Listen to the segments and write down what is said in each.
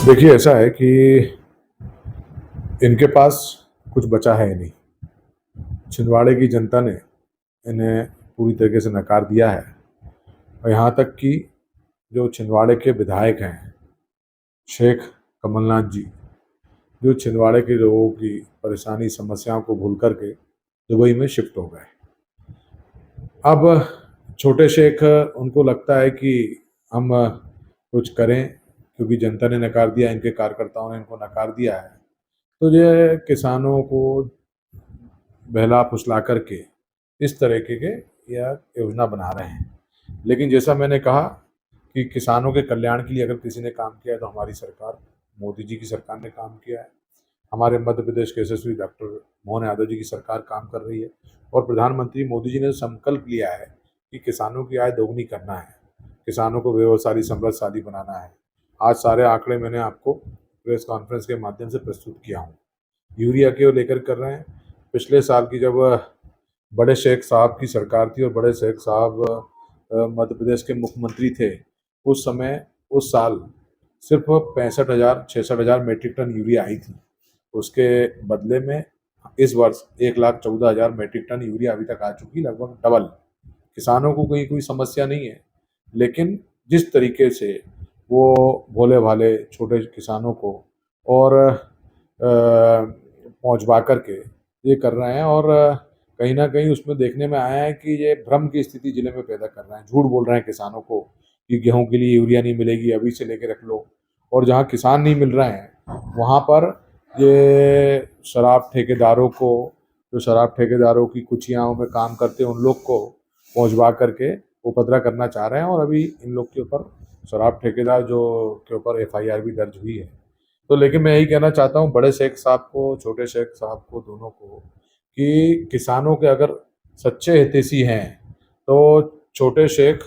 देखिए, ऐसा है कि इनके पास कुछ बचा है नहीं। छिंदवाड़े की जनता ने इन्हें पूरी तरीके से नकार दिया है और यहाँ तक कि जो छिंदवाड़े के विधायक हैं, शेख कमलनाथ जी, जो छिंदवाड़े के लोगों की परेशानी समस्याओं को भूल करके दुबई में शिफ्ट हो गए। अब छोटे शेख, उनको लगता है कि हम कुछ करें, क्योंकि जनता ने नकार दिया, इनके कार्यकर्ताओं ने इनको नकार दिया है, तो ये किसानों को बहला फुसला करके इस तरीके के यह योजना बना रहे हैं। लेकिन जैसा मैंने कहा कि किसानों के कल्याण के लिए अगर किसी ने काम किया है तो हमारी सरकार, मोदी जी की सरकार ने काम किया है। हमारे मध्य प्रदेश के यशस्वी डॉक्टर मोहन यादव जी की सरकार काम कर रही है और प्रधानमंत्री मोदी जी ने संकल्प लिया है कि किसानों की आय दोगुनी करना है, किसानों को व्यवसायी समृद्धशाली बनाना है। आज सारे आंकड़े मैंने आपको प्रेस कॉन्फ्रेंस के माध्यम से प्रस्तुत किया हूँ। यूरिया के लेकर कर रहे हैं। पिछले साल की जब बड़े शेख साहब की सरकार थी और बड़े शेख साहब मध्य प्रदेश के मुख्यमंत्री थे, उस समय उस साल सिर्फ 65,000 मेट्रिक टन यूरिया आई थी। उसके बदले में इस वर्ष 1,14,000 मेट्रिक टन यूरिया अभी तक आ चुकी, लगभग डबल। किसानों को कहीं कोई समस्या नहीं है, लेकिन जिस तरीके से वो भोले भाले छोटे किसानों को और पहुंचवा करके ये कर रहे हैं, और कहीं ना कहीं उसमें देखने में आया है कि ये भ्रम की स्थिति जिले में पैदा कर रहे हैं। झूठ बोल रहे हैं किसानों को कि गेहूं के लिए यूरिया नहीं मिलेगी, अभी से लेके रख लो। और जहां किसान नहीं मिल रहे हैं वहां पर ये शराब ठेकेदारों को, जो शराब ठेकेदारों की कुचियाओं में काम करते हैं, उन लोग को पहुंचवा करके उपद्रव करना चाह रहे हैं। और अभी इन लोग के ऊपर, शराब ठेकेदार जो के ऊपर एफआईआर भी दर्ज हुई है। तो लेकिन मैं यही कहना चाहता हूँ बड़े शेख साहब को, छोटे शेख साहब को, दोनों को, कि किसानों के अगर सच्चे हितैषी हैं तो छोटे शेख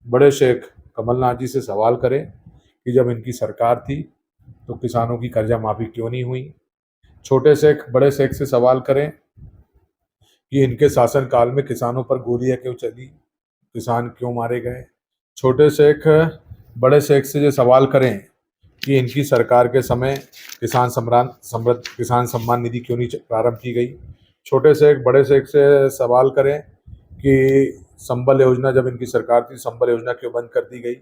बड़े शेख कमलनाथ जी से सवाल करें कि जब इनकी सरकार थी तो किसानों की कर्जा माफी क्यों नहीं हुई। छोटे शेख बड़े शेख से सवाल करें कि इनके शासनकाल में किसानों पर गोलियां क्यों चली, किसान क्यों मारे गए। छोटे शेख बड़े शेख से ये सवाल करें कि इनकी सरकार के समय किसान सम्मान निधि क्यों नहीं प्रारंभ की गई। छोटे शेख बड़े शेख से सवाल करें कि संबल योजना जब इनकी सरकार थी, संबल योजना क्यों बंद कर दी गई।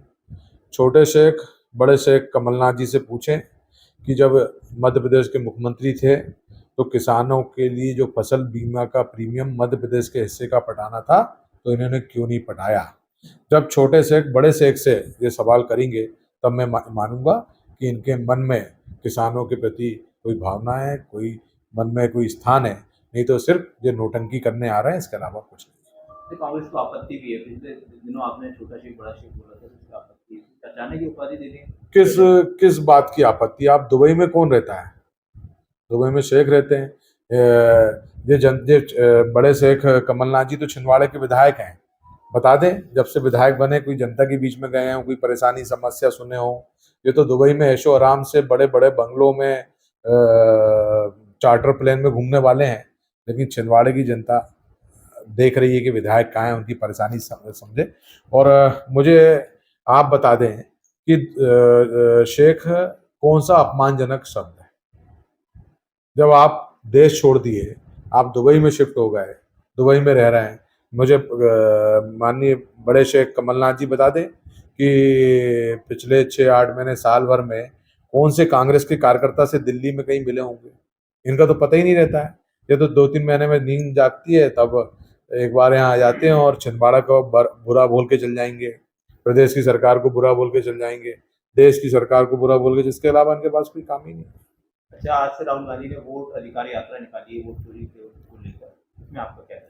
छोटे शेख बड़े शेख कमलनाथ जी से पूछें कि जब मध्य प्रदेश के मुख्यमंत्री थे तो किसानों के लिए जो फसल बीमा का प्रीमियम मध्य प्रदेश के हिस्से का पटाना था, तो इन्होंने क्यों नहीं पटाया। जब छोटे शेख बड़े शेख से ये सवाल करेंगे तब मैं मानूंगा कि इनके मन में किसानों के प्रति कोई भावना है, कोई मन में कोई स्थान है। नहीं तो सिर्फ ये नोटंकी करने आ रहे हैं, इसके अलावा कुछ नहीं। कांग्रेस को आपत्ति भी है, पिछले दिनों आपने छोटा शेख बड़ा शेख बोला था, इसकी आपत्ति है। अचानक ये उपाधि दे दी किस किस बात की आपत्ति। आप दुबई में कौन रहता है? दुबई में शेख रहते हैं। बड़े शेख कमलनाथ जी तो छिंदवाड़े के विधायक हैं। बता दें, जब से विधायक बने कोई जनता के बीच में गए हों, कोई परेशानी समस्या सुने हो। ये तो दुबई में ऐशो आराम से बड़े बड़े बंगलों में चार्टर प्लेन में घूमने वाले हैं। लेकिन छिंदवाड़े की जनता देख रही है कि विधायक कहाँ हैं, उनकी परेशानी समझे। और मुझे आप बता दें कि शेख कौन सा अपमानजनक शब्द है। जब आप देश छोड़ दिए, आप दुबई में शिफ्ट हो गए, दुबई में रह रहे हैं, मुझे माननीय बड़े शेख कमलनाथ जी बता दें कि पिछले 6-8 महीने, साल भर में कौन से कांग्रेस के कार्यकर्ता से दिल्ली में कहीं मिले होंगे। इनका तो पता ही नहीं रहता है। ये तो 2-3 महीने में नींद जागती है, तब एक बार यहाँ आ जाते हैं और छिंदवाड़ा को बुरा बोल के चल जाएंगे, प्रदेश की सरकार को बुरा बोल के चल जाएंगे, देश की सरकार को बुरा बोल के। जिसके अलावा इनके पास कोई काम ही नहीं। अच्छा, आज से राहुल गांधी ने वोट अधिकार यात्रा निकाली है, वोट चोरी को लेकर, इसमें आपका क्या कहना है?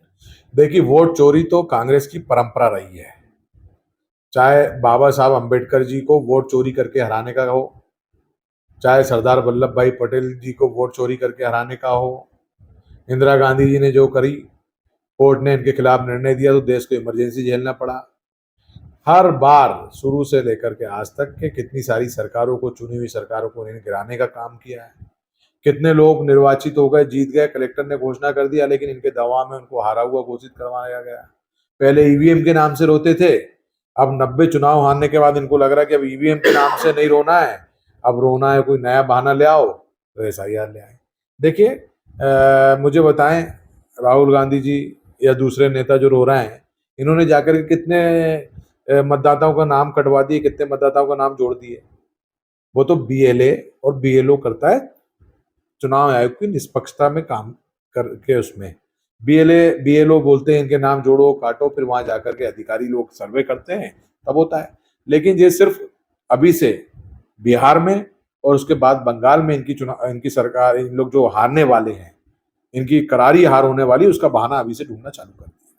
देखिए, वोट चोरी तो कांग्रेस की परंपरा रही है। चाहे बाबा साहब अंबेडकर जी को वोट चोरी करके हराने का हो, चाहे सरदार वल्लभ भाई पटेल जी को वोट चोरी करके हराने का हो, इंदिरा गांधी जी ने जो करी, कोर्ट ने इनके खिलाफ निर्णय दिया तो देश को इमरजेंसी झेलना पड़ा। हर बार शुरू से लेकर के आज तक के कितनी सारी सरकारों को, चुनी हुई सरकारों को इन्हें गिराने का काम किया है। कितने लोग निर्वाचित हो गए, जीत गए, कलेक्टर ने घोषणा कर दिया, लेकिन इनके दवा में उनको हारा हुआ घोषित करवाया गया। पहले ईवीएम के नाम से रोते थे, अब 90 चुनाव हारने के बाद इनको लग रहा है कि अब ईवीएम के नाम से नहीं रोना है, अब रोना है, कोई नया बहाना ले आओ तो SIR ले आए। देखिए, मुझे बताएं, राहुल गांधी जी या दूसरे नेता जो रो रहे हैं, इन्होंने जाकर के कितने मतदाताओं का नाम कटवा दिए, कितने मतदाताओं का नाम जोड़ दिए। वो तो BLA और BLO करता है, चुनाव आयोग की निष्पक्षता में काम करके। उसमें BLO बोलते हैं इनके नाम जोड़ो काटो, फिर वहां जाकर के अधिकारी लोग सर्वे करते हैं, तब होता है। लेकिन ये सिर्फ अभी से बिहार में और उसके बाद बंगाल में इनकी सरकार, इन लोग जो हारने वाले हैं, इनकी करारी हार होने वाली, उसका बहाना अभी से ढूंढना चालू कर दिया।